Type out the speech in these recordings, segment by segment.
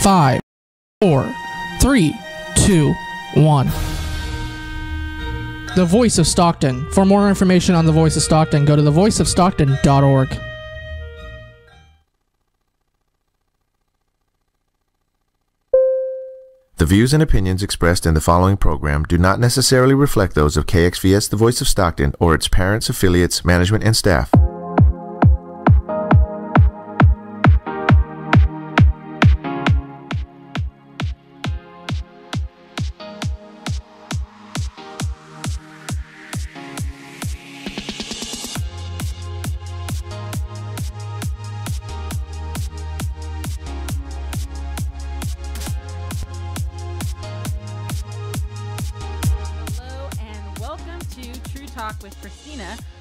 5, 4, 3, 2, 1. The Voice of Stockton. For more information on The Voice of Stockton, go to thevoiceofstockton.org. The views and opinions expressed in the following program do not necessarily reflect those of KXVS, The Voice of Stockton, or its parents, affiliates, management, and staff.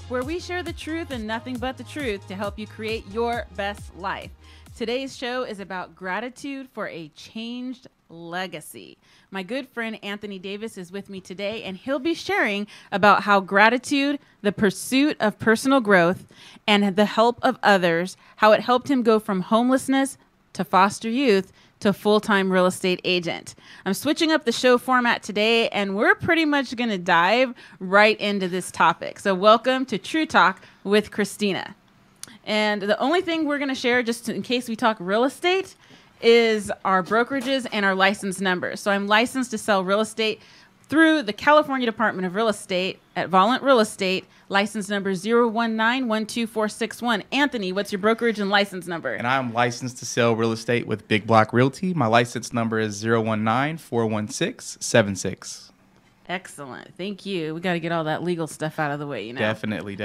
Where we share the truth and nothing but the truth to help you create your best life. Today's show is about gratitude for a changed legacy. My good friend Anthony Davis is with me today, and he'll be sharing about how gratitude, the pursuit of personal growth, and the help of others, how it helped him go from homelessness to foster youth to full-time real estate agent. I'm switching up the show format today, and we're pretty much going to dive right into this topic. So welcome to True Talk with Christina. And the only thing we're going to share, just in case we talk real estate, is our brokerages and our license numbers. So I'm licensed to sell real estate through the California Department of Real Estate at Volent Real Estate, license number 019-12461. Anthony, what's your brokerage and license number? And I'm licensed to sell real estate with Big Block Realty. My license number is 019-416-76. Excellent. Thank you. We got to get all that legal stuff out of the way, you know. Definitely.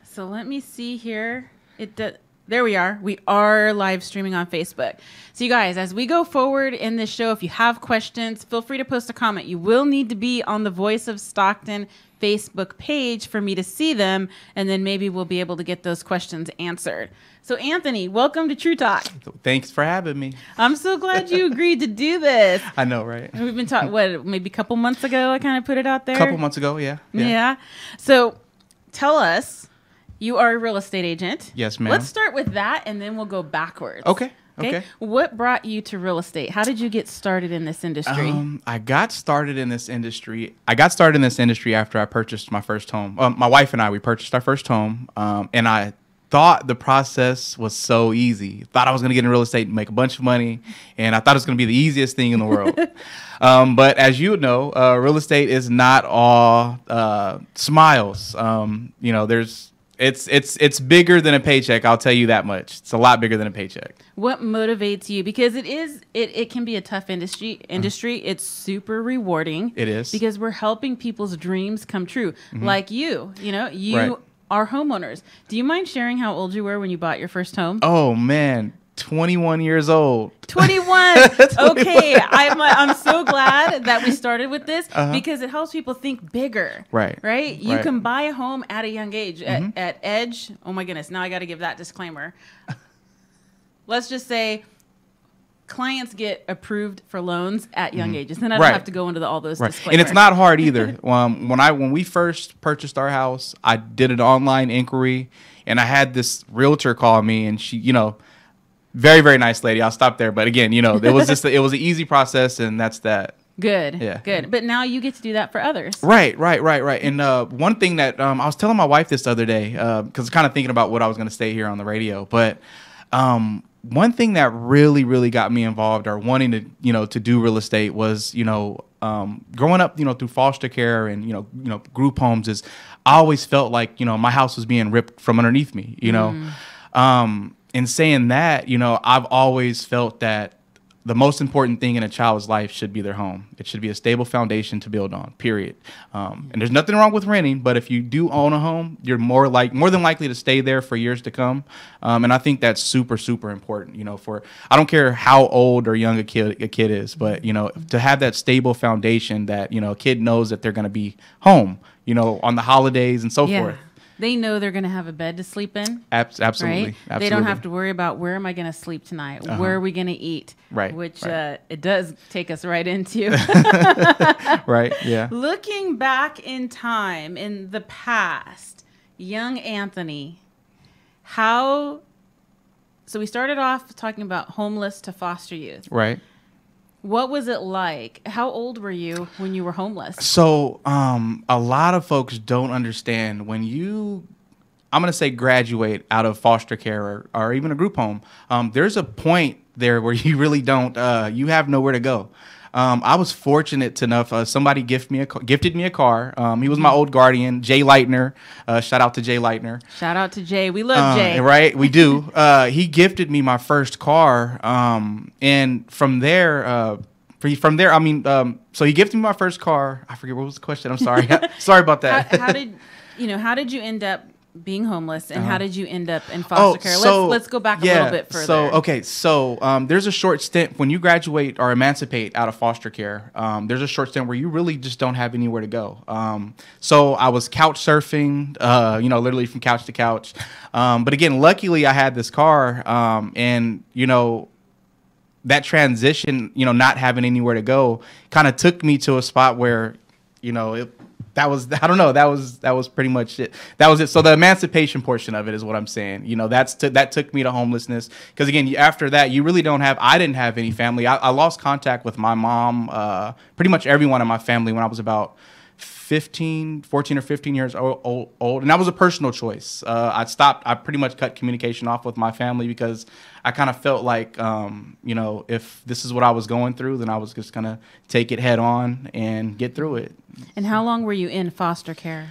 So let me see here. There we are. We are live streaming on Facebook. So you guys, as we go forward in this show, if you have questions, feel free to post a comment. You will need to be on the Voice of Stockton Facebook page for me to see them, and then maybe we'll be able to get those questions answered. So Anthony, welcome to True Talk. Thanks for having me. I'm so glad you agreed to do this. I know, right? We've been talking, maybe a couple months ago I kind of put it out there? A couple months ago, yeah. So tell us, you are a real estate agent. Yes, ma'am. Let's start with that, and then we'll go backwards. Okay. What brought you to real estate? How did you get started in this industry? I got started in this industry after I purchased my first home. My wife and I, we purchased our first home, and I thought the process was so easy. Thought I was going to get in real estate and make a bunch of money, and I thought it was going to be the easiest thing in the world. But as you know, real estate is not all smiles. It's bigger than a paycheck. I'll tell you that much. It's a lot bigger than a paycheck. What motivates you? Because it can be a tough industry. It's super rewarding. It is. Because we're helping people's dreams come true. Mm-hmm. Like you Right. are homeowners. Do you mind sharing how old you were when you bought your first home? Oh man, 21 years old. 21. Okay, I'm so glad that we started with this because it helps people think bigger. Right. You can buy a home at a young age. At Edge. Oh my goodness. Now I got to give that disclaimer. Let's just say clients get approved for loans at young ages. Then I don't have to go into all those disclaimers. And it's not hard either. When we first purchased our house, I did an online inquiry, and I had this realtor call me, and she, very, very nice lady. I'll stop there. But again, it was it was an easy process, and that's that. Good. Yeah. Good. But now you get to do that for others. Right. And one thing that I was telling my wife this other day, because kind of thinking about what I was going to say here on the radio, but one thing that really, really got me involved or wanting to, to do real estate was, growing up, through foster care and, group homes is I always felt like, my house was being ripped from underneath me, In saying that, I've always felt that the most important thing in a child's life should be their home. It should be a stable foundation to build on, period. And there's nothing wrong with renting, but if you do own a home, you're more than likely to stay there for years to come. And I think that's super, super important, I don't care how old or young a kid is, but, to have that stable foundation that, a kid knows that they're going to be home, on the holidays and so forth. They know they're going to have a bed to sleep in. Absolutely. Right? They don't have to worry about where am I going to sleep tonight? Where are we going to eat? Right. Which it does take us right into. Right. Yeah. Looking back in time, in the past, young Anthony, how So we started off talking about homeless to foster youth. Right. What was it like? How old were you when you were homeless? So a lot of folks don't understand when you, I'm going to say, graduate out of foster care or even a group home, there's a point there where you really don't, you have nowhere to go. I was fortunate enough. Somebody gifted me a car. He was my old guardian, Jay Leitner. Shout out to Jay Leitner. Shout out to Jay. We love Jay. Right, we do. He gifted me my first car, and from there, I mean, so he gifted me my first car. I forget what was the question. I'm sorry. Sorry about that. How did you end up being homeless, and how did you end up in foster care? Let's go back a little bit further. So there's a short stint when you graduate or emancipate out of foster care. There's a short stint where you really just don't have anywhere to go. So I was couch surfing, literally from couch to couch. But again, luckily I had this car, and that transition, not having anywhere to go, kind of took me to a spot where, that was pretty much it. That was it. So the emancipation portion of it is what I'm saying. That took me to homelessness. Because again, after that, you really I didn't have any family. I lost contact with my mom, pretty much everyone in my family when I was about 14 or 15 years old. And that was a personal choice. I pretty much cut communication off with my family because I kind of felt like, if this is what I was going through, then I was just going to take it head on and get through it. And how long were you in foster care?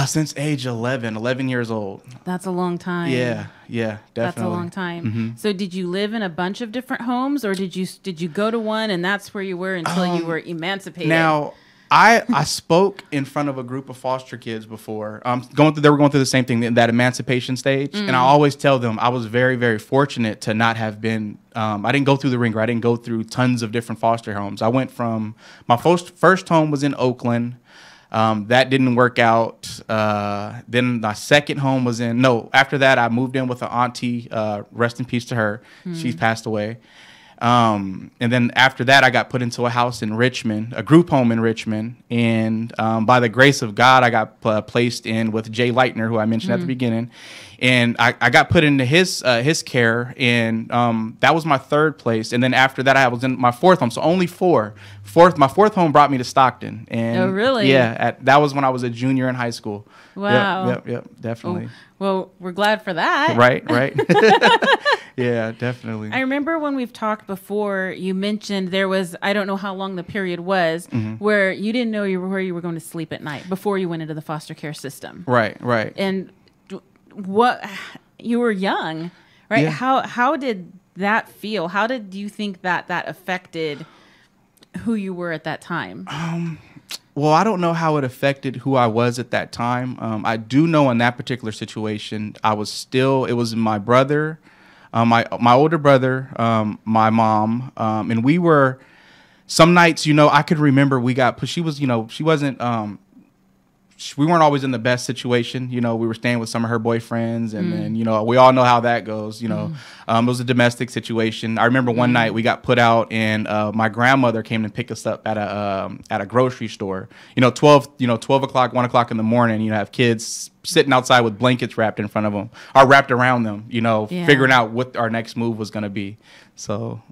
Since age 11 years old. That's a long time. Yeah, definitely. That's a long time. Mm-hmm. So did you live in a bunch of different homes, or did you go to one and that's where you were until you were emancipated? Now, I spoke in front of a group of foster kids before. They were going through the same thing, that emancipation stage. And I always tell them I was very, very fortunate to not have been. I didn't go through the ringer. I didn't go through tons of different foster homes. I went from my first home was in Oakland. That didn't work out. Then my second home was after that I moved in with an auntie. Rest in peace to her. She's passed away. And then after that, I got put into a house in Richmond, a group home in Richmond. And by the grace of God, I got placed in with Jay Leitner, who I mentioned at the beginning. And I got put into his care, and that was my third place. And then after that, I was in my fourth home. So only four. My fourth home brought me to Stockton. And oh, really? Yeah, that was when I was a junior in high school. Wow. Yep, definitely. Well, we're glad for that. Right. Yeah, definitely. I remember when we've talked before, you mentioned there was, I don't know how long the period was, where you didn't know where you were going to sleep at night before you went into the foster care system. Right. And you were young, right? Yeah. How did that feel? How did you think that affected who you were at that time? Well, I don't know how it affected who I was at that time. I do know in that particular situation, it was my brother, my older brother, my mom, and we were, some nights, I could remember we got pushed. She was, she wasn't, we weren't always in the best situation. We were staying with some of her boyfriends, and then, we all know how that goes. It was a domestic situation. I remember one night we got put out, and my grandmother came to pick us up at a grocery store. 12 o'clock, 1 o'clock in the morning. Have kids sitting outside with blankets wrapped in front of them or wrapped around them. Figuring out what our next move was going to be. So,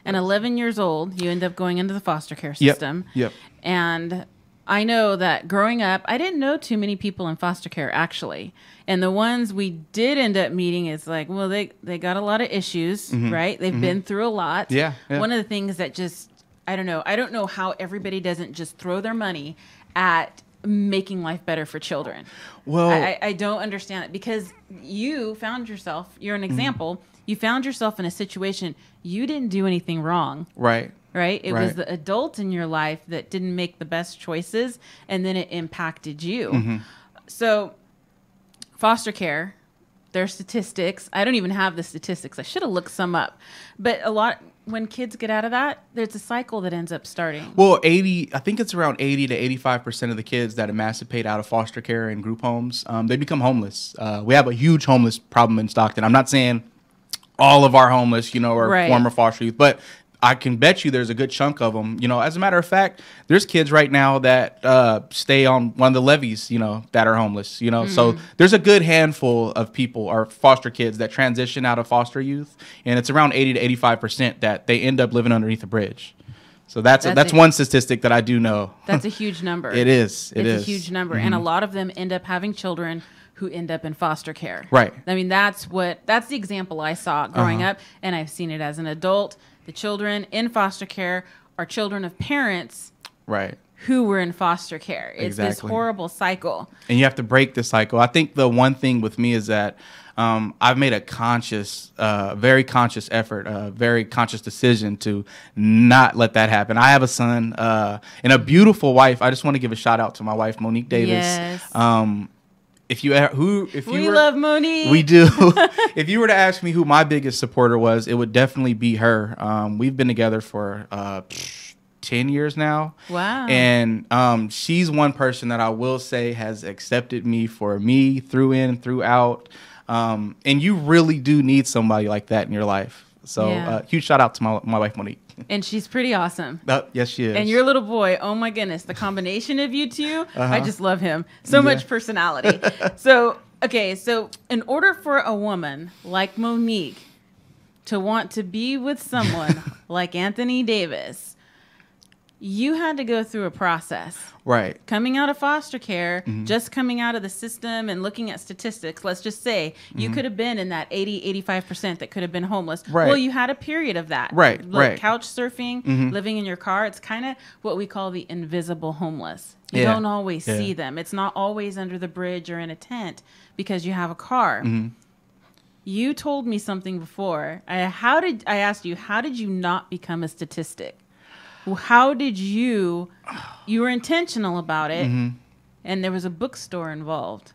and 11 years old, you end up going into the foster care system. Yep. And I know that growing up, I didn't know too many people in foster care, actually. And the ones we did end up meeting is like, well, they got a lot of issues, right? They've been through a lot. Yeah. One of the things that just, I don't know how everybody doesn't just throw their money at making life better for children. Well, I don't understand it, because you found yourself, you're an example, you found yourself in a situation, you didn't do anything wrong. Right. It was the adult in your life that didn't make the best choices, and then it impacted you. So foster care, their statistics, I don't even have the statistics. I should have looked some up. But when kids get out of that, there's a cycle that ends up starting. Well, I think it's around 80 to 85% of the kids that emancipate out of foster care and group homes, they become homeless. We have a huge homeless problem in Stockton. I'm not saying all of our homeless, are former foster youth, but I can bet you there's a good chunk of them. You know, as a matter of fact, there's kids right now that stay on one of the levees, you know, that are homeless, you know. So there's a good handful of people or foster kids that transition out of foster youth. And it's around 80 to 85% that they end up living underneath a bridge. So that's one statistic that I do know. That's a huge number. It is. It's a huge number. And a lot of them end up having children who end up in foster care. Right. I mean, that's the example I saw growing up, and I've seen it as an adult. The children in foster care are children of parents who were in foster care. It's this horrible cycle. And you have to break the cycle. I think the one thing with me is that I've made a very conscious effort, a very conscious decision to not let that happen. I have a son and a beautiful wife. I just want to give a shout out to my wife, Monique Davis. Yes. We love Monique. We do. If you were to ask me who my biggest supporter was, it would definitely be her. We've been together for 10 years now. Wow. And she's one person that I will say has accepted me for me through in, throughout. And you really do need somebody like that in your life. So huge shout out to my wife, Monique. And she's pretty awesome. Yes, she is. And your little boy, oh my goodness, the combination of you two, I just love him. So much personality. So in order for a woman like Monique to want to be with someone like Anthony Davis, you had to go through a process. Right. Coming out of foster care, just coming out of the system and looking at statistics, let's just say you could have been in that 80, 85% that could have been homeless. Right. Well, you had a period of that. Right. Couch surfing, living in your car. It's kind of what we call the invisible homeless. You don't always see them. It's not always under the bridge or in a tent because you have a car. You told me something before. I asked you, how did you not become a statistic? How did you were intentional about it, and there was a bookstore involved.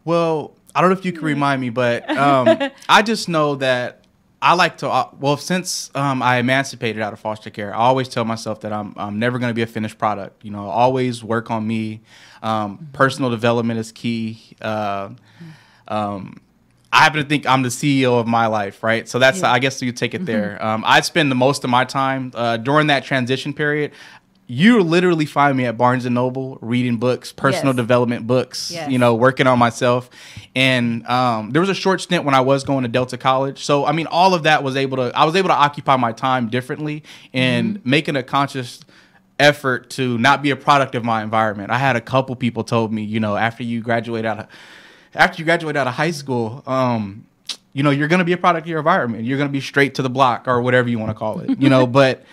Well, I don't know if you can remind me, but I just know that I like to, since I emancipated out of foster care, I always tell myself that I'm never going to be a finished product. You know, always work on me. Personal development is key. I happen to think I'm the CEO of my life, right? So that's, I guess you take it there. I spend the most of my time during that transition period. You literally find me at Barnes & Noble reading books, personal development books, you know, working on myself. And there was a short stint when I was going to Delta College. So, I mean, all of that I was able to occupy my time differently and making a conscious effort to not be a product of my environment. I had a couple people told me, you know, after you graduate out of high school, you know, you're going to be a product of your environment. You're going to be straight to the block or whatever you want to call it, you know, but,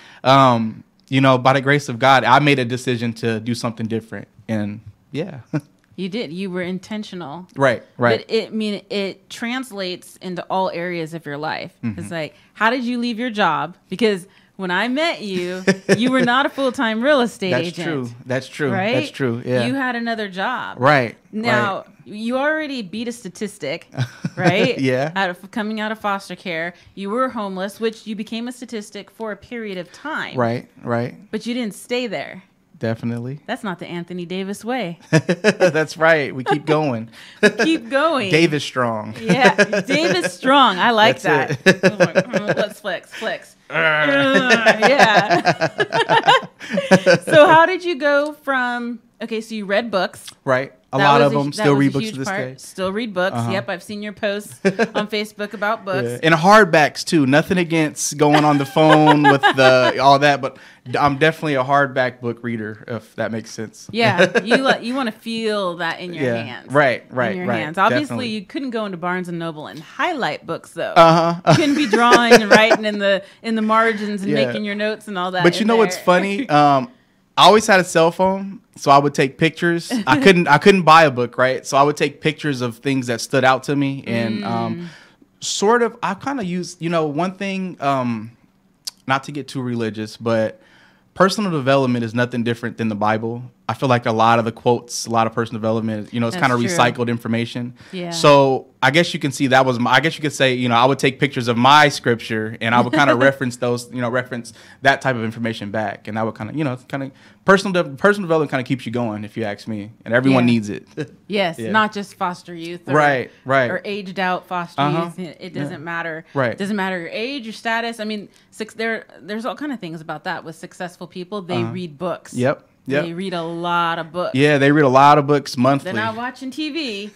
you know, by the grace of God, I made a decision to do something different. And You did. You were intentional. Right. But it translates into all areas of your life. It's like, how did you leave your job? Because when I met you, you were not a full-time real estate agent. That's true. Right? That's true. Yeah. You had another job. Right. Now, you already beat a statistic, right? Coming out of foster care, you were homeless, which you became a statistic for a period of time. Right. But you didn't stay there. Definitely. That's not the Anthony Davis way. That's right. We keep going. Keep going. Davis strong. Yeah, Davis strong. I like That's that. Let's flex. Yeah. So how did you go from, so you read books. Right. A lot of them still read books to this day. Still read books. Yep, I've seen your posts on Facebook about books. Yeah. And hardbacks too. Nothing against going on the phone with all that, but I'm definitely a hardback book reader, if that makes sense. Yeah, you want to feel that in your hands. Right. In your hands. Obviously, definitely. You couldn't go into Barnes and Noble and highlight books though. You couldn't be drawing and writing in the margins and making your notes and all that. But you know what's funny? I always had a cell phone, so I would take pictures. I couldn't buy a book, right? So I would take pictures of things that stood out to me, and I kind of use, you know, one thing, not to get too religious, but personal development is nothing different than the Bible. I feel like a lot of the quotes, a lot of personal development, you know, it's That's kind of true. recycled information. Yeah. So I guess you can see that was I guess you could say, you know, I would take pictures of my scripture and I would kind of reference those, you know, reference that type of information back. And that would kind of, you know, kind of personal development kind of keeps you going, if you ask me. And everyone Yeah. needs it. Yes, Yeah. not just foster youth. Or, Right. Or aged out foster Uh-huh. youth. It doesn't matter. Right. It doesn't matter your age, your status. I mean, there's all kind of things about that with successful people. They read books. Yep. They read a lot of books. Yeah, they read a lot of books monthly. They're not watching TV.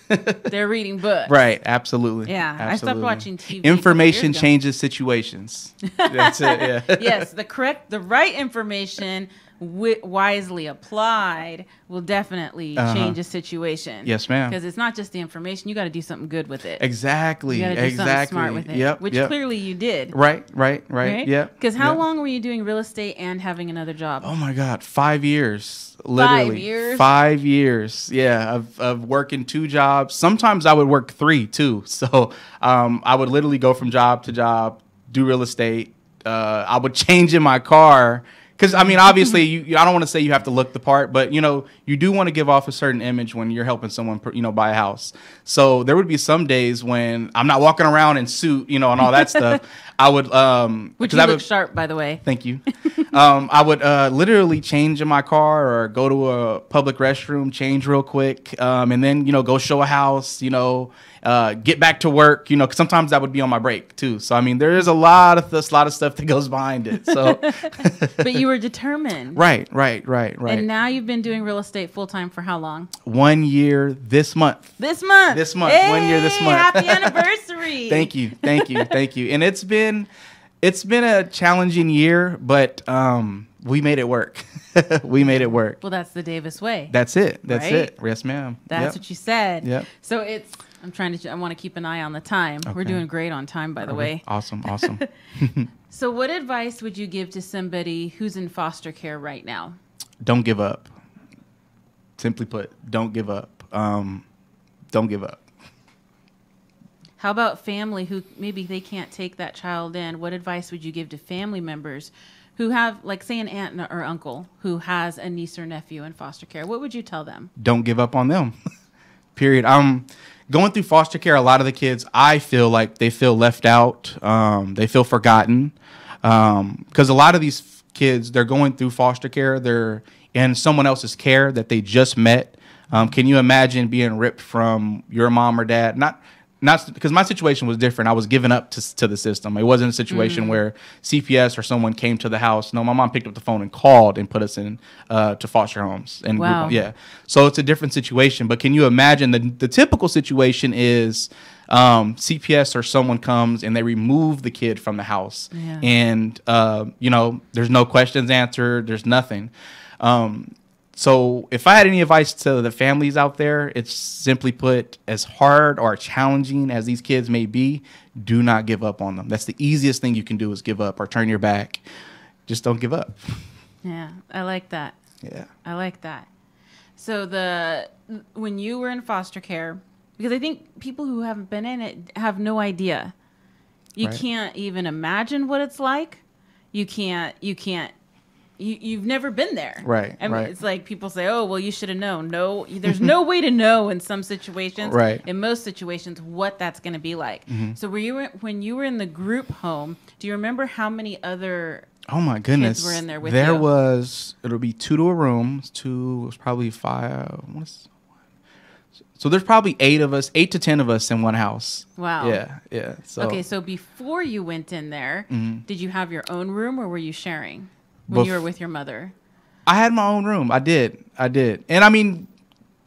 They're reading books. Right, absolutely. Yeah, I stopped Absolutely. watching TV. a couple Information years ago. changes situations. That's it. Yeah. Yes, the right information wisely applied will definitely change a situation. Yes, ma'am. Because it's not just the information; you got to do something good with it. Exactly. You got to do something Exactly. smart with it. Yep. Which yep. clearly you did. Right. Yep. Because how yep. long were you doing real estate and having another job? Oh my God, 5 years. Literally. 5 years? 5 years. Yeah, of working 2 jobs. Sometimes I would work 3 too. So I would literally go from job to job, do real estate. I would change in my car. Because, I mean, obviously, I don't want to say you have to look the part, but, you know, you do want to give off a certain image when you're helping someone, you know, buy a house. So there would be some days when I'm not walking around in suit, you know, and all that stuff. I would... Which you look sharp, by the way. Thank you. I would literally change in my car or go to a public restroom, change real quick, and then, you know, go show a house, you know, get back to work, you know, 'cause sometimes that would be on my break too. So, I mean, there is a lot of stuff that goes behind it. So, But you were determined. right. And now you've been doing real estate full time for how long? 1 year this month. This month. This month. Hey, 1 year this month. Happy anniversary. Thank you. And it's been a challenging year, but we made it work. We made it work. Well, that's the Davis way. That's it. Right? It. Yes, ma'am. That's Yep. what you said. Yep. So I want to keep an eye on the time. We're Okay. doing great on time, by the way. Awesome. So what advice would you give to somebody who's in foster care right now? Don't give up. Simply put, don't give up. Don't give up. How about family who maybe they can't take that child in? What advice would you give to family members who have, like, say, an aunt or uncle who has a niece or nephew in foster care? What would you tell them? Don't give up on them. Period. Going through foster care, a lot of the kids, I feel like they feel left out. They feel forgotten. Because a lot of these kids, they're going through foster care. They're in someone else's care that they just met. Can you imagine being ripped from your mom or dad? Not because my situation was different. I was given up to the system. It wasn't a situation where CPS or someone came to the house. No, my mom picked up the phone and called and put us in to foster homes. And Wow. yeah, so it's a different situation. But can you imagine the typical situation is CPS or someone comes and they remove the kid from the house, Yeah. and you know, there's no questions answered. There's nothing. So if I had any advice to the families out there, it's simply put, as hard or challenging as these kids may be, do not give up on them. That's the easiest thing you can do, is give up or turn your back. Just don't give up. Yeah, I like that. Yeah. I like that. So when you were in foster care, because I think people who haven't been in it have no idea. You Right. can't even imagine what it's like. You've never been there. Right, I mean, right. it's like people say, oh, well, you should have known. No, there's no way to know in some situations. Right. In most situations, what that's going to be like. So when you were in the group home, do you remember how many other Oh my goodness. were in there with there you? it'll be 2 to a room. It was probably 5. So there's probably 8 to 10 of us in one house. Wow. Yeah. So Okay, so before you went in there, did you have your own room or were you sharing when Bef- you were with your mother? I had my own room. I did. And I mean,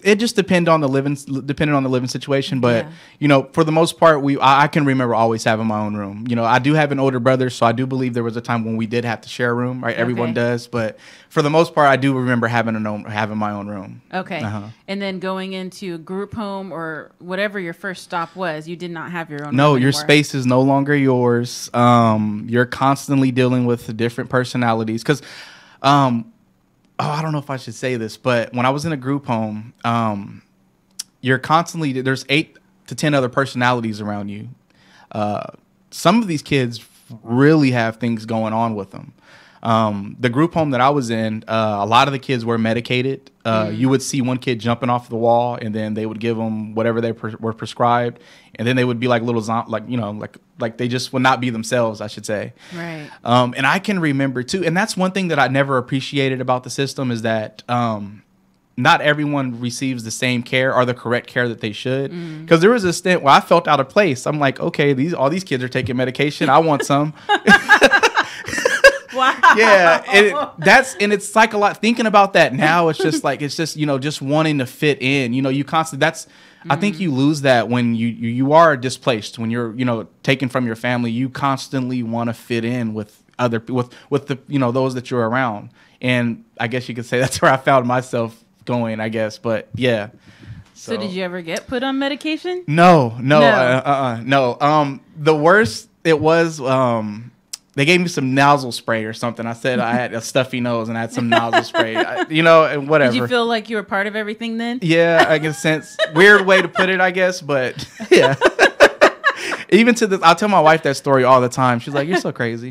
it just depended on the living situation. But, Yeah. you know, for the most part, I can remember always having my own room. You know, I do have an older brother, so I do believe there was a time when we did have to share a room, right? Everyone Okay. does. But for the most part, I do remember having my own room. Okay. Uh-huh. And then going into a group home or whatever your first stop was, you did not have your own No, room your anymore. space is no longer yours. You're constantly dealing with different personalities. Because, I don't know if I should say this, but when I was in a group home, there's 8 to 10 other personalities around you. Some of these kids really have things going on with them. The group home that I was in, a lot of the kids were medicated. You would see one kid jumping off the wall, and then they would give them whatever they were prescribed, and then they would be like little like they just would not be themselves, I should say. Right. And I can remember too, and that's one thing that I never appreciated about the system is that not everyone receives the same care or the correct care that they should. Because there was a stint where I felt out of place. I'm like, okay, all these kids are taking medication. I want some. Wow. Yeah, and it's like a lot. Thinking about that now, it's just just wanting to fit in. You constantly. I think you lose that when you are displaced, when you're taken from your family. You constantly want to fit in with with the those that you're around. And I guess you could say that's where I found myself going, I guess. But yeah. So did you ever get put on medication? No. The worst it was. They gave me some nozzle spray or something. I said I had a stuffy nose and I had some nozzle spray, and whatever. Did you feel like you were part of everything then? Yeah, I guess sense. Weird way to put it, I guess, but yeah. Even to this, I'll tell my wife that story all the time. She's like, "You're so crazy."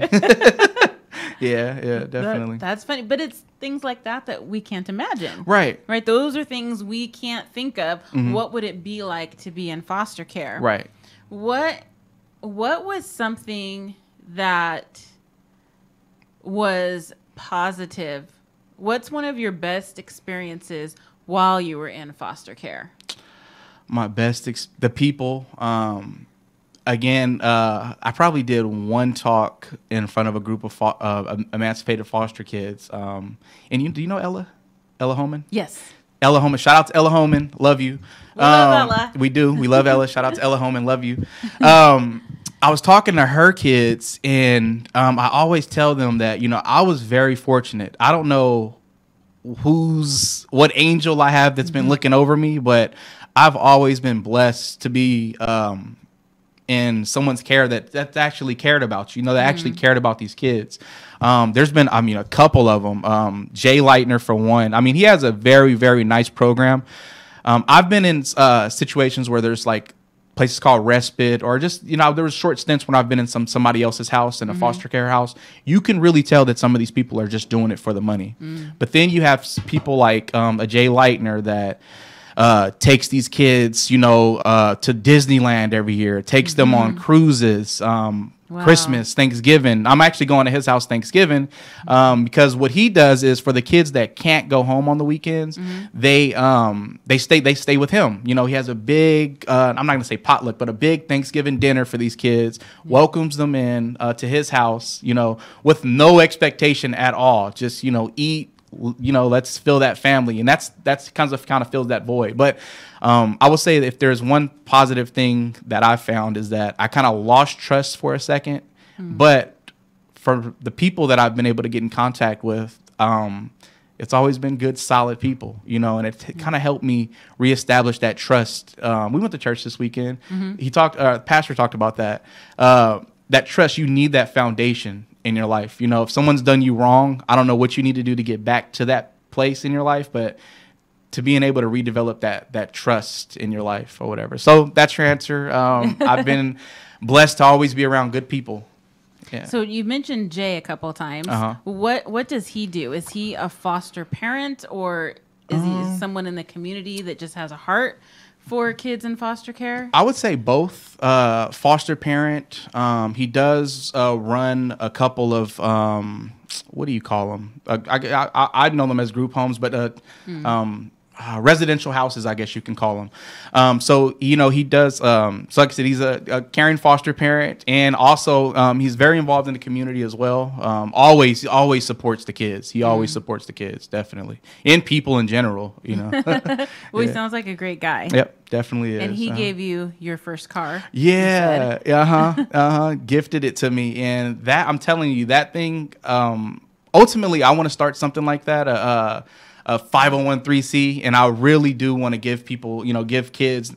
Yeah, definitely. That's funny, but it's things like that we can't imagine. Right. Those are things we can't think of. Mm-hmm. What would it be like to be in foster care? Right. What was something that was positive? What's one of your best experiences while you were in foster care? My best, the people. Again, I probably did one talk in front of a group of emancipated foster kids. And do you know Ella Holman? Yes. Ella Holman. Shout out to Ella Holman. Love you. We love Ella. We do. We love Ella. Shout out to Ella Holman. Love you. I was talking to her kids, and I always tell them that, I was very fortunate. I don't know what angel I have that's been looking over me, but I've always been blessed to be in someone's care that's actually cared about you, that actually cared about these kids. There's been, a couple of them. Jay Leitner, for one. He has a very, very nice program. I've been in situations where there's like places called respite, or just, there was short stints when I've been in somebody else's house, in a foster care house. You can really tell that some of these people are just doing it for the money. But then you have people like a Jay Leitner that takes these kids, to Disneyland every year, takes them on cruises, Christmas, Thanksgiving. I'm actually going to his house Thanksgiving because what he does is, for the kids that can't go home on the weekends, they stay with him. He has a big, I'm not going to say potluck, but a big Thanksgiving dinner for these kids, welcomes them in to his house, with no expectation at all. Just, eat, let's fill that family. And that's kind of fills that void. But I will say that if there's one positive thing that I found, is that I kind of lost trust for a second. But for the people that I've been able to get in contact with, it's always been good, solid people, and it kind of helped me reestablish that trust. We went to church this weekend. The pastor talked about that. That trust, you need that foundation in your life. If someone's done you wrong, I don't know what you need to do to get back to that place in your life, but to being able to redevelop that trust in your life or whatever. So that's your answer. I've been blessed to always be around good people. Yeah. So you mentioned Jay a couple of times. What does he do? Is he a foster parent, or is he someone in the community that just has a heart for kids in foster care? I would say both. Foster parent. He does run a couple of what do you call them? I know them as group homes, but residential houses, I guess you can call them. So he does. So like I said, he's a caring foster parent, and also he's very involved in the community as well. Always supports the kids. He always supports the kids, definitely, and people in general. Well, he sounds like a great guy. Yep, definitely is. And he gave you your first car. Yeah. Gifted it to me, and that, I'm telling you, that thing. Ultimately, I want to start something like that. A 501(c), and I really do want to give people, give kids.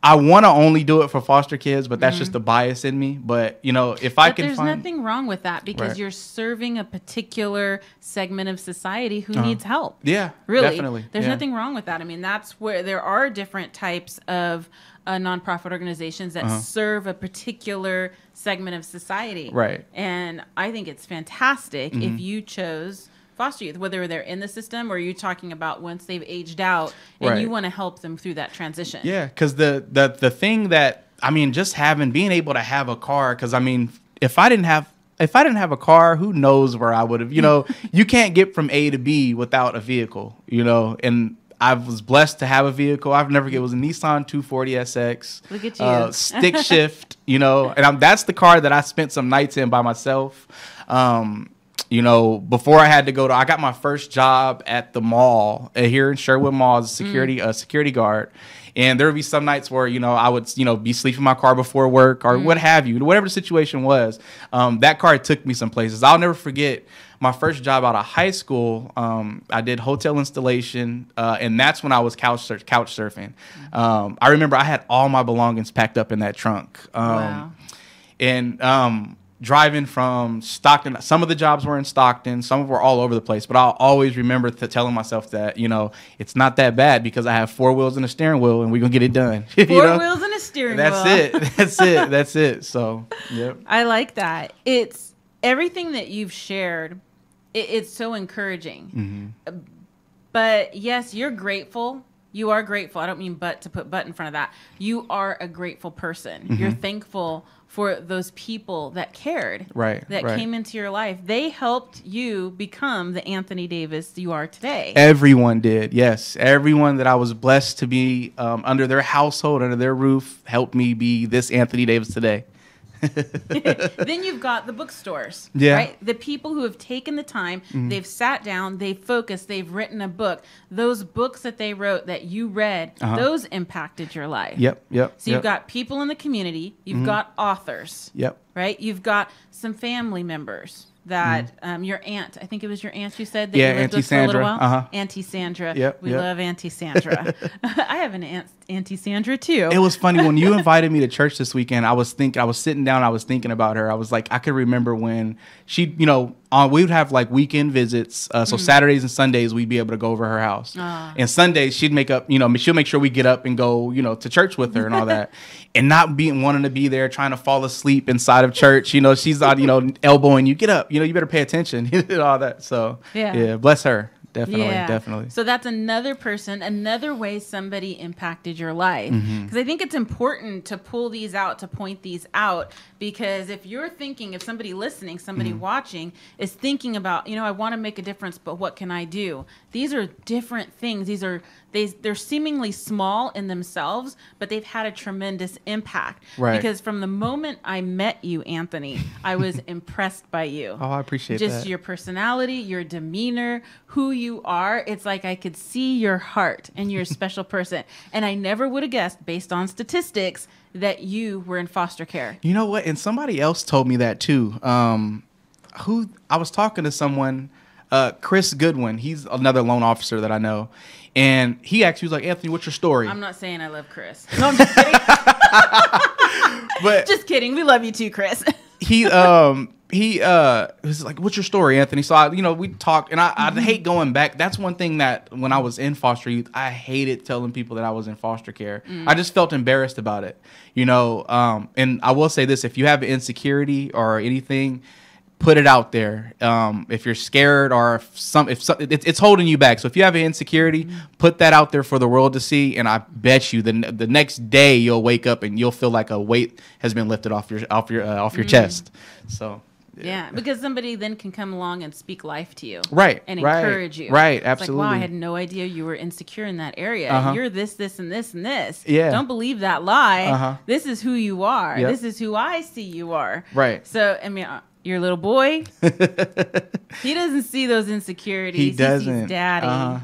I want to only do it for foster kids, but that's just a bias in me. But if I can there's nothing wrong with that, because you're serving a particular segment of society who needs help. Yeah, really, definitely. There's nothing wrong with that. That's where there are different types of nonprofit organizations that serve a particular segment of society. Right. And I think it's fantastic if you chose foster youth, whether they're in the system or you're talking about once they've aged out and you want to help them through that transition. Yeah, because the thing that, I mean, just being able to have a car, because I mean, if I didn't have a car, who knows where I would have, you can't get from A to B without a vehicle, and I was blessed to have a vehicle. It was a Nissan 240SX. Look at you. Stick shift, and that's the car that I spent some nights in by myself. Before I had to I got my first job at the mall here in Sherwood Mall as a security guard. And there would be some nights where, I would, be sleeping in my car before work or what have you, whatever the situation was. That car took me some places. I'll never forget my first job out of high school. I did hotel installation, and that's when I was couch surfing. I remember I had all my belongings packed up in that trunk. Wow. And driving from Stockton, some of the jobs were in Stockton, some of them were all over the place, but I'll always remember telling myself that, it's not that bad because I have 4 wheels and a steering wheel and we're going to get it done. 4 wheels and a steering wheel. That's it. So, yep. I like that. It's everything that you've shared. It's so encouraging. But yes, you're grateful. You are grateful. I don't mean but to put but in front of that. You are a grateful person. You're thankful for those people that cared, that came into your life. They helped you become the Anthony Davis you are today. Everyone did, yes. Everyone that I was blessed to be under their household, under their roof, helped me be this Anthony Davis today. Then you've got the bookstores, right? The people who have taken the time, they've sat down, they've focused, they've written a book. Those books that they wrote that you read, those impacted your life. Yep. So you've got people in the community, you've got authors, right? You've got some family members that your aunt, I think it was your aunt you said that you lived Auntie with for a little Sandra. while. Auntie Sandra. We love Auntie Sandra. I have an aunt, Auntie Sandra too. It was funny when you invited me to church this weekend. I was sitting down, I was thinking about her. I was like, I could remember when she, we would have like weekend visits. So Saturdays and Sundays we'd be able to go over her house. And Sundays she'd make up, she'll make sure we get up and go, to church with her and all that. And not wanting to be there, trying to fall asleep inside of church. She's on, elbowing you, get up, you better pay attention, and all that. So yeah, bless her. Definitely. So that's another person, another way somebody impacted your life. Because I think it's important to pull these out, to point these out, because if you're thinking, if somebody listening, somebody watching is thinking about, I want to make a difference, but what can I do? These are different things. They're seemingly small in themselves, but they've had a tremendous impact. Right. Because from the moment I met you, Anthony, I was impressed by you. Oh, I appreciate that. Just your personality, your demeanor, who you are. It's like I could see your heart and you're a special person. And I never would have guessed, based on statistics, that you were in foster care. You know what? And somebody else told me that too. Who I was talking to someone, Chris Goodwin. He's another loan officer that I know. And he actually was like, Anthony, what's your story? I'm not saying I love Chris. No, I'm just kidding. But just kidding. We love you too, Chris. He was like, what's your story, Anthony? So we talked, and I hate going back. That's one thing that when I was in foster youth, I hated telling people that I was in foster care. I just felt embarrassed about it, and I will say this: if you have insecurity or anything, put it out there. If you're scared or if it's holding you back. So if you have an insecurity, put that out there for the world to see. And I bet you the next day you'll wake up and you'll feel like a weight has been lifted off your chest. So yeah, because somebody then can come along and speak life to you, and encourage you, absolutely. It's like, wow, I had no idea you were insecure in that area. You're this, and this, and this. Yeah, don't believe that lie. This is who you are. This is who I see you are. Right. So I mean, your little boy, he doesn't see those insecurities. He doesn't. He sees daddy.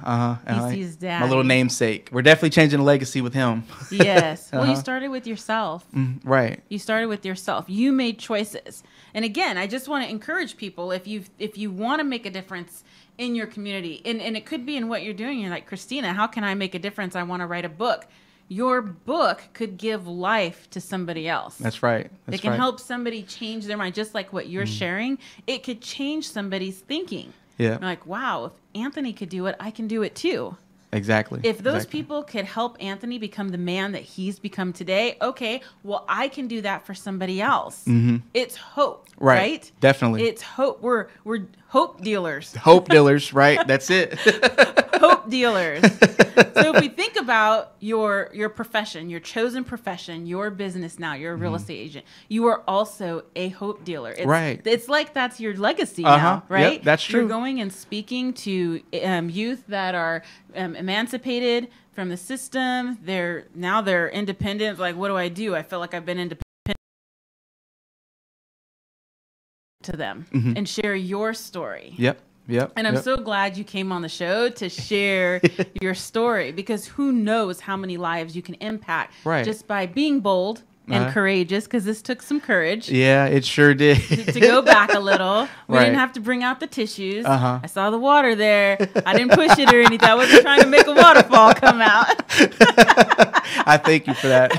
He sees daddy. My little namesake. We're definitely changing the legacy with him. Yes. Well, you started with yourself. Right. You started with yourself. You made choices. And again, I just want to encourage people, if you want to make a difference in your community, and it could be in what you're doing. You're like, Christina, how can I make a difference? I want to write a book. Your book could give life to somebody else. That's right. It can help somebody change their mind, just like what you're sharing. It could change somebody's thinking. Yeah. You're like, wow, if Anthony could do it, I can do it too. Exactly. If those people could help Anthony become the man that he's become today, okay, well, I can do that for somebody else. It's hope, right? Definitely. It's hope. We're hope dealers. Hope dealers, right? That's it. Hope dealers. So if we think about your profession, your chosen profession, your business now, you're a real estate agent, you are also a hope dealer. It's, It's like that's your legacy now, right? Yep, that's true. You're going and speaking to youth that are emancipated from the system. They're independent. Like, what do? I feel like I've been independent to them and share your story. Yep. And I'm so glad you came on the show to share your story, because who knows how many lives you can impact just by being bold and courageous, because this took some courage. Yeah, it sure did. to go back a little. We didn't have to bring out the tissues. I saw the water there. I didn't push it or anything. I wasn't trying to make a waterfall come out. I thank you for that.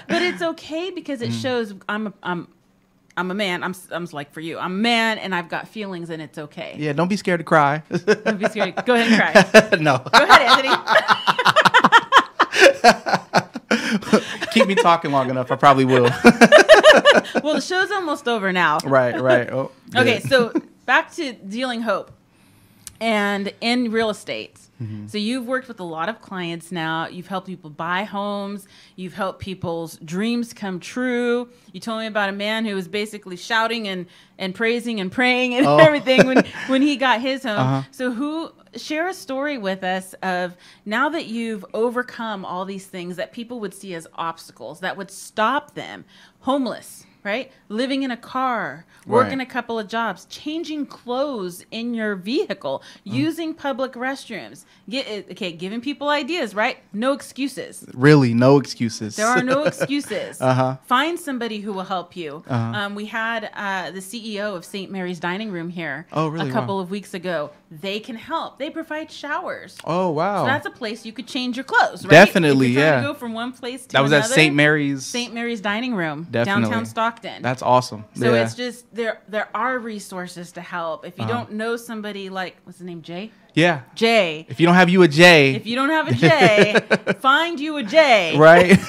But it's okay, because it shows I'm a man. I'm like, for you, I'm a man, and I've got feelings, and it's okay. Yeah, don't be scared to cry. Don't be scared. Go ahead and cry. No. Go ahead, Anthony. Keep me talking long enough, I probably will. Well, the show's almost over now. Right. Oh, okay, so back to dealing hope and in real estate. So you've worked with a lot of clients now. You've helped people buy homes. You've helped people's dreams come true. You told me about a man who was basically shouting and praising and praying and everything when he got his home. So share a story with us of, now that you've overcome all these things that people would see as obstacles that would stop them, homeless, right? Living in a car, working a couple of jobs, changing clothes in your vehicle, using public restrooms, giving people ideas, right? No excuses. Really, no excuses. There are no excuses. Find somebody who will help you. We had the CEO of St. Mary's Dining Room here a couple of weeks ago. They can help. They provide showers. Oh, wow. So that's a place you could change your clothes, right? Definitely, if you're trying to go from one place to another. That was at St. Mary's. St. Mary's Dining Room, Definitely. downtown Stockton. That's awesome. So it's just, there are resources to help. If you don't know somebody like, what's the name, Jay? Yeah. Jay. If you don't have you a Jay. If you don't have a Jay, find you a Jay. Right.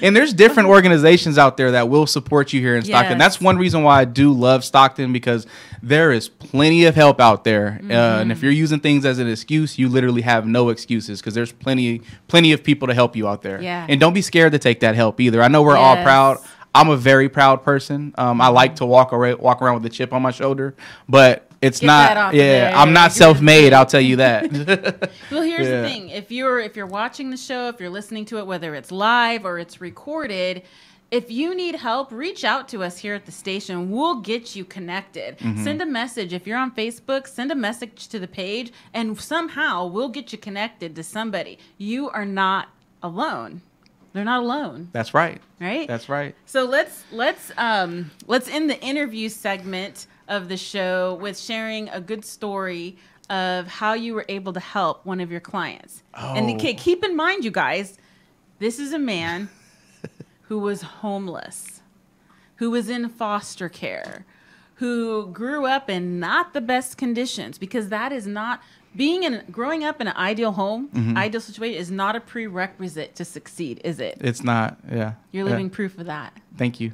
And there's different organizations out there that will support you here in Stockton. That's one reason why I do love Stockton, because there is plenty of help out there. And if you're using things as an excuse, you literally have no excuses, because there's plenty of people to help you out there. Yeah. And don't be scared to take that help either. I know we're all proud. I'm a very proud person. I like to walk around with a chip on my shoulder, but it's not. Yeah, I'm not self-made. I'll tell you that. Well, here's the thing: if you're watching the show, if you're listening to it, whether it's live or it's recorded, if you need help, reach out to us here at the station. We'll get you connected. Send a message. If you're on Facebook, send a message to the page, and somehow we'll get you connected to somebody. You are not alone. They're not alone. That's right. Right? That's right. So let's end the interview segment of the show with sharing a good story of how you were able to help one of your clients. And keep in mind, you guys, this is a man who was homeless, who was in foster care, who grew up in not the best conditions, because that is not growing up in an ideal home, ideal situation is not a prerequisite to succeed, is it? It's not. Yeah. You're living proof of that. Thank you.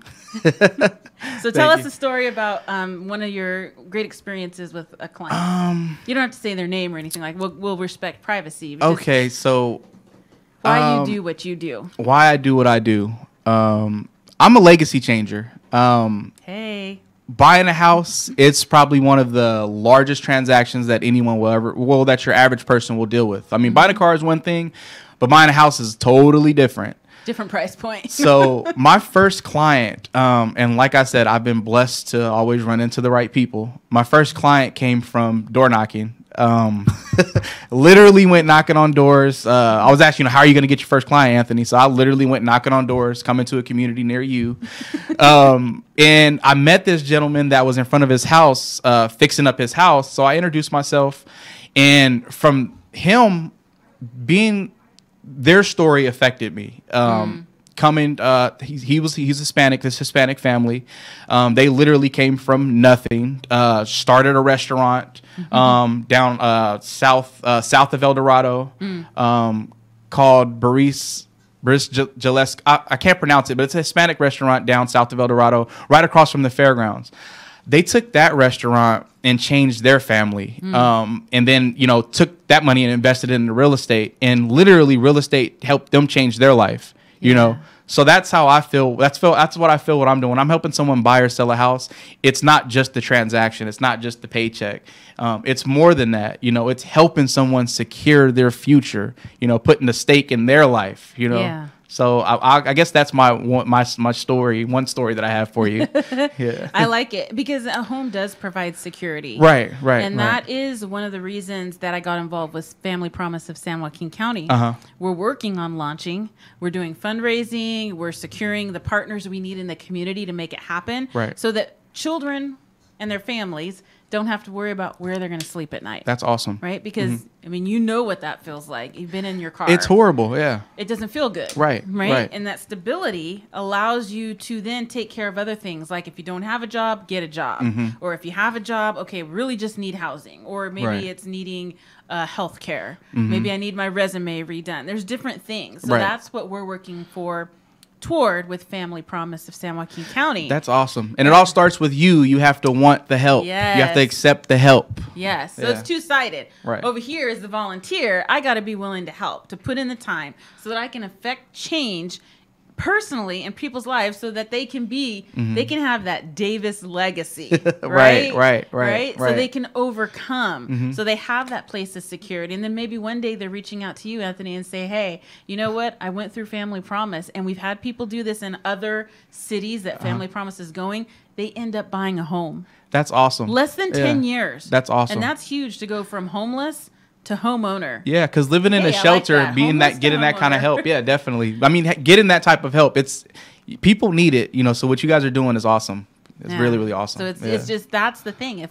So tell us a story about one of your great experiences with a client. You don't have to say their name or anything. Like, we'll respect privacy. Okay, so why you do what you do? Why I do what I do? I'm a legacy changer. Hey. Buying a house, it's probably one of the largest transactions that anyone that your average person will deal with. I mean, buying a car is one thing, but buying a house is totally different. Different price point. So my first client, and like I said, I've been blessed to always run into the right people. My first client came from door knocking. Literally went knocking on doors. I was asking, how are you going to get your first client, Anthony? So I literally went knocking on doors, coming to a community near you. And I met this gentleman that was in front of his house, fixing up his house. So I introduced myself, and from him their story affected me. coming. He's Hispanic. This Hispanic family, they literally came from nothing. Started a restaurant down south of El Dorado, called Baris Gillespie. I can't pronounce it, but it's a Hispanic restaurant down south of El Dorado, right across from the fairgrounds. They took that restaurant and changed their family, and then took that money and invested it into real estate. And literally, real estate helped them change their life. You know, so that's how I feel. That's what I feel. What I'm doing, I'm helping someone buy or sell a house. It's not just the transaction. It's not just the paycheck. It's more than that. You know, it's helping someone secure their future. You know, putting a stake in their life. You know. Yeah. So I guess that's my story. One story that I have for you. Yeah. I like it because a home does provide security. Right. And that is one of the reasons that I got involved with Family Promise of San Joaquin County. We're working on launching. We're doing fundraising. We're securing the partners we need in the community to make it happen. Right. So that children and their families don't have to worry about where they're going to sleep at night. That's awesome. Right? Because, I mean, you know what that feels like. You've been in your car. It's horrible, yeah. It doesn't feel good. Right. And that stability allows you to then take care of other things. Like if you don't have a job, get a job. Or if you have a job, okay, really just need housing. Or maybe it's needing health care. Maybe I need my resume redone. There's different things. So that's what we're working toward with Family Promise of San Joaquin County. That's awesome. And it all starts with you. You have to want the help. Yes. You have to accept the help. Yes. So it's two-sided. Right. Over here is the volunteer. I got to be willing to help, to put in the time so that I can affect change personally in people's lives so that they can be, they can have that Davis legacy, right? So they can overcome. So they have that place of security. And then maybe one day they're reaching out to you, Anthony, and say, hey, you know what? I went through Family Promise, and we've had people do this in other cities that Family Promise is going. They end up buying a home. That's awesome. Less than 10 years. That's awesome. And that's huge to go from homeless to homeowner. Yeah, because living in a shelter, getting that kind of help. Yeah, definitely. I mean, getting that type of help, people need it, so what you guys are doing is awesome. It's really, really awesome. So it's just, that's the thing.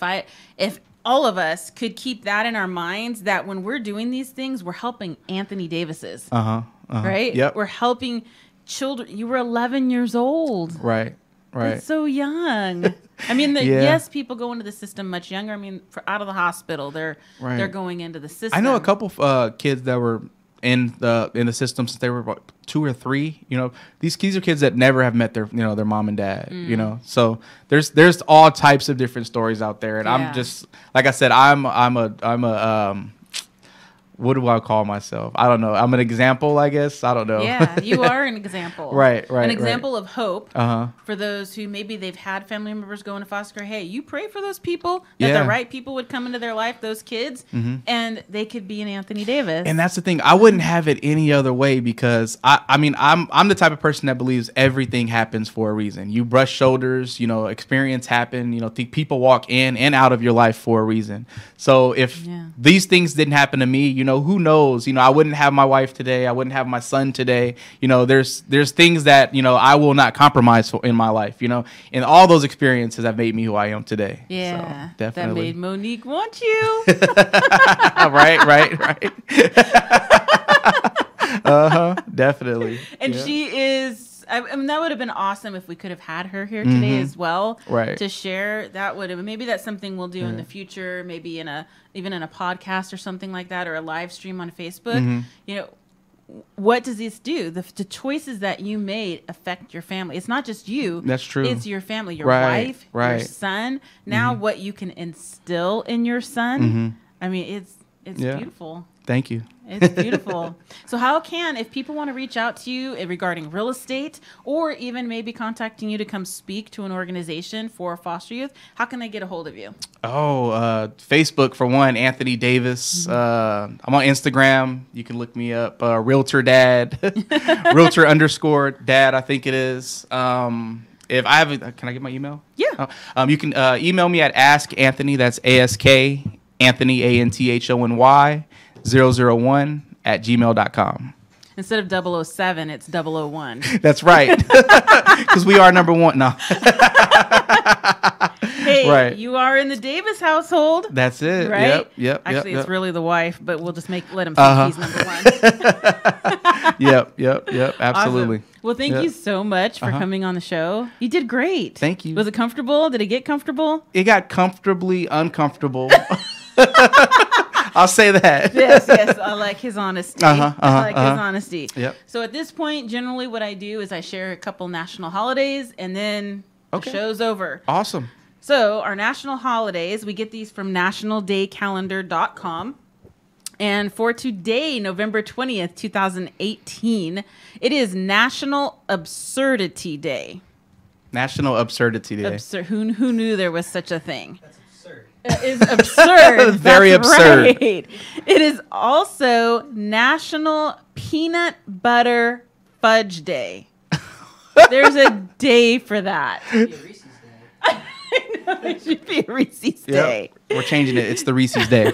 If all of us could keep that in our minds, that when we're doing these things, we're helping Anthony Davis's. Right? Yep. We're helping children. You were 11 years old. Right. That's so young. I mean, yes, people go into the system much younger. I mean, out of the hospital, they're going into the system. I know a couple kids that were in the system since they were about 2 or 3. These are kids that never have met their mom and dad. So there's all types of different stories out there, and I'm just, like I said, I'm a what do I call myself? I don't know. I'm an example, I guess. I don't know. Yeah, you are an example. Right. An example of hope for those who maybe they've had family members go into foster care. Hey, you pray for those people, that the right people would come into their life, those kids, and they could be an Anthony Davis. And that's the thing. I wouldn't have it any other way because, I'm the type of person that believes everything happens for a reason. You brush shoulders, experience happen, people walk in and out of your life for a reason. So if these things didn't happen to me, who knows? I wouldn't have my wife today. I wouldn't have my son today. There's things that, I will not compromise for in my life, and all those experiences have made me who I am today. Yeah. So, definitely. That made Monique want you. Right. Definitely. And she is, I mean, that would have been awesome if we could have had her here today as well. Right. To share. That would have, maybe that's something we'll do in the future, maybe even in a podcast or something like that, or a live stream on Facebook. What does this do? The choices that you made affect your family. It's not just you. That's true. It's your family, your wife, your son. Now what you can instill in your son. I mean, it's beautiful. Thank you. It's beautiful. So if people want to reach out to you regarding real estate, or even maybe contacting you to come speak to an organization for foster youth, how can they get a hold of you? Facebook for one, Anthony Davis. I'm on Instagram. You can look me up, Realtor Dad, Realtor _ I think it is. If I have, can I get my email? Yeah. You can email me at Ask Anthony. That's ASK Anthony ANTHONY 001@gmail.com. Instead of 007, it's 001. That's right. Because we are number one. No. Hey, you are in the Davis household. That's it. Right? Yep. Actually, it's really the wife, but we'll just let him think he's number one. Yep. Absolutely. Awesome. Well, thank Yep. you so much for coming on the show. You did great. Thank you. Was it comfortable? Did it get comfortable? It got comfortably uncomfortable. I'll say that. Yes. I like his honesty. I like his honesty. Yep. So at this point, generally what I do is I share a couple national holidays, and then the show's over. Awesome. So our national holidays, we get these from nationaldaycalendar.com. And for today, November 20th, 2018, it is National Absurdity Day. National Absurdity Day. Who knew there was such a thing? That's absurd. It is absurd. Very That's absurd. Right. It is also National Peanut Butter Fudge Day. There's a day for that. I know, it should be a Reese's Day. We're changing it. It's the Reese's Day.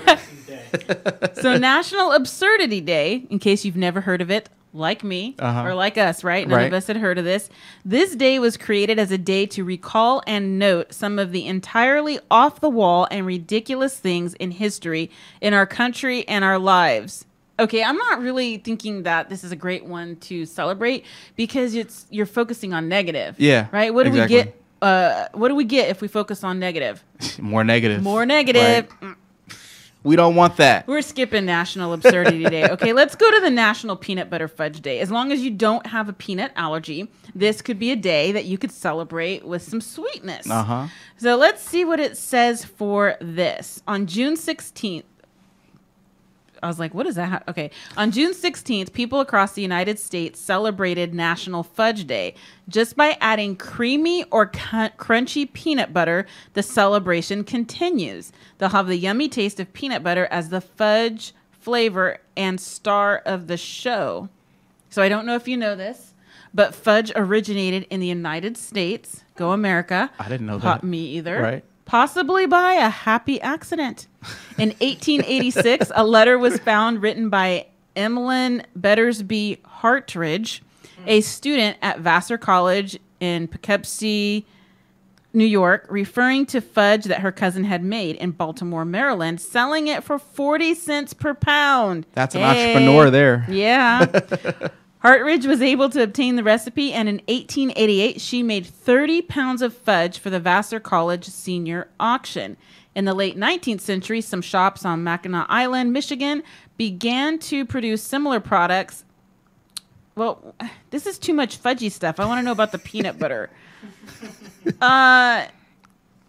So National Absurdity Day, in case you've never heard of it, like me or like us, right? None of us had heard of this. This day was created as a day to recall and note some of the entirely off the wall and ridiculous things in history in our country and our lives. Okay, I'm not really thinking that this is a great one to celebrate because you're focusing on negative. Yeah. Right? What do exactly. we get? What do we get if we focus on negative? More negative. More negative. Right. We don't want that. We're skipping National Absurdity Day. Okay, let's go to the National Peanut Butter Fudge Day. As long as you don't have a peanut allergy, this could be a day that you could celebrate with some sweetness. So let's see what it says for this. On June 16th, I was like, what is that? Okay. On June 16th, people across the United States celebrated National Fudge Day. Just by adding creamy or crunchy peanut butter, the celebration continues. They'll have the yummy taste of peanut butter as the fudge flavor and star of the show. So I don't know if you know this, but fudge originated in the United States. Go America. I didn't know that. Me either. Right. Possibly by a happy accident. In 1886, a letter was found written by Emmeline Battersby Hartridge, a student at Vassar College in Poughkeepsie, New York, referring to fudge that her cousin had made in Baltimore, Maryland, selling it for 40 cents per pound. That's an entrepreneur there. Yeah. Hartridge was able to obtain the recipe, and in 1888, she made 30 pounds of fudge for the Vassar College senior auction. In the late 19th century, some shops on Mackinac Island, Michigan, began to produce similar products. Well, this is too much fudgy stuff. I want to know about the peanut butter.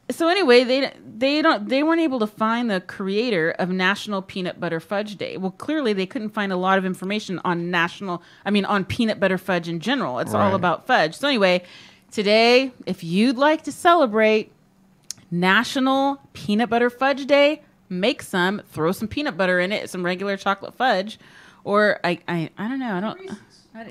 So anyway, they weren't able to find the creator of National Peanut Butter Fudge Day. Well, clearly they couldn't find a lot of information on on peanut butter fudge in general. It's all about fudge. So anyway, today, if you'd like to celebrate National Peanut Butter Fudge Day, make some, throw some peanut butter in it, some regular chocolate fudge, or I don't know,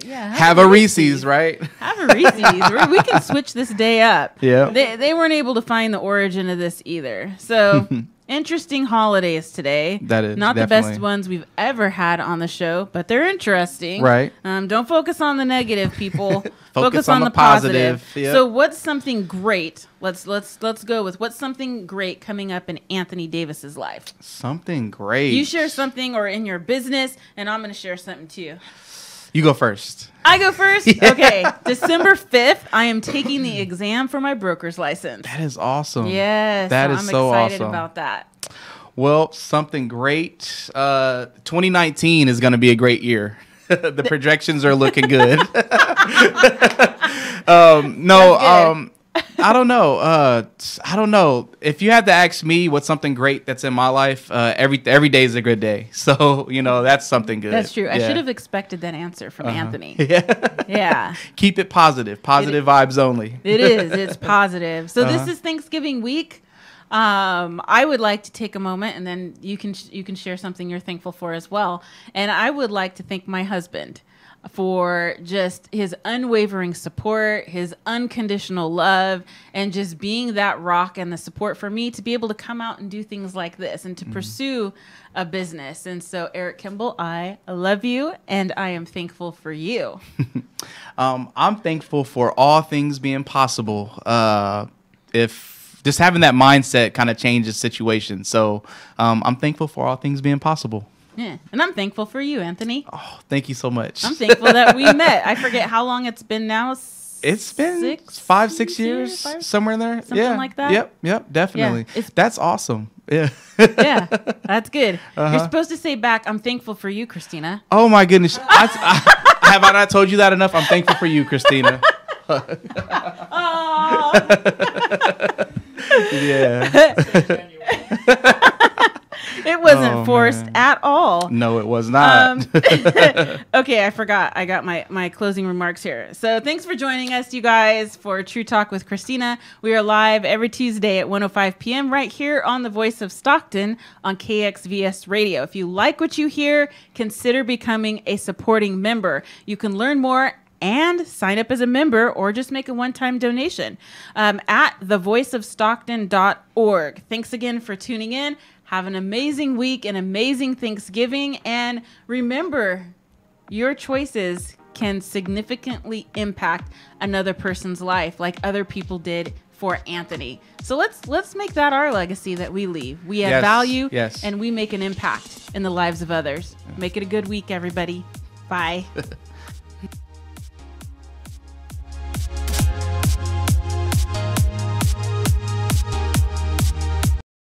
have a Reese's, right? Have a Reese's. We can switch this day up. Yeah. They weren't able to find the origin of this either. So interesting holidays today. That is not definitely the best ones we've ever had on the show, but they're interesting. Right. Don't focus on the negative, people. Focus on the positive. Yep. So what's something great? Let's go with what's something great coming up in Anthony Davis's life. Something great. You share something or in your business, and I'm going to share something too. You go first. I go first? Yeah. Okay. December 5th, I am taking the exam for my broker's license. That is awesome. Yes. That is so awesome. I'm excited about that. Well, something great. 2019 is going to be a great year. The projections are looking good. I don't know. I don't know. If you had to ask me what's something great that's in my life, every day is a good day. So, that's something good. That's true. Yeah. I should have expected that answer from Anthony. Yeah. Yeah. Keep it positive. Positive vibes only. It is. It's positive. So this is Thanksgiving week. I would like to take a moment, and then you can share something you're thankful for as well. And I would like to thank my husband for just his unwavering support, his unconditional love, and just being that rock and the support for me to be able to come out and do things like this and to pursue a business. And so, Eric Kimball, I love you, and I am thankful for you. I'm thankful for all things being possible. If just having that mindset kind of changes situations. So I'm thankful for all things being possible. Yeah. And I'm thankful for you, Anthony. Oh, thank you so much. I'm thankful that we met. I forget how long it's been now. It's been 5-6 years, somewhere in there. Something like that. Yep, definitely. Yeah, that's awesome. Yeah. Yeah, that's good. You're supposed to say back, I'm thankful for you, Christina. Oh my goodness. Have I not told you that enough? I'm thankful for you, Christina. Yeah. It wasn't forced at all. No, it was not. Okay, I forgot. I got my closing remarks here. So thanks for joining us, you guys, for True Talk with Christina. We are live every Tuesday at 1:05 p.m. right here on the Voice of Stockton on KXVS Radio. If you like what you hear, consider becoming a supporting member. You can learn more and sign up as a member or just make a one-time donation at thevoiceofstockton.org. Thanks again for tuning in. Have an amazing week, an amazing Thanksgiving, and remember, your choices can significantly impact another person's life like other people did for Anthony. So let's make that our legacy that we leave. We add value and we make an impact in the lives of others. Make it a good week, everybody. Bye.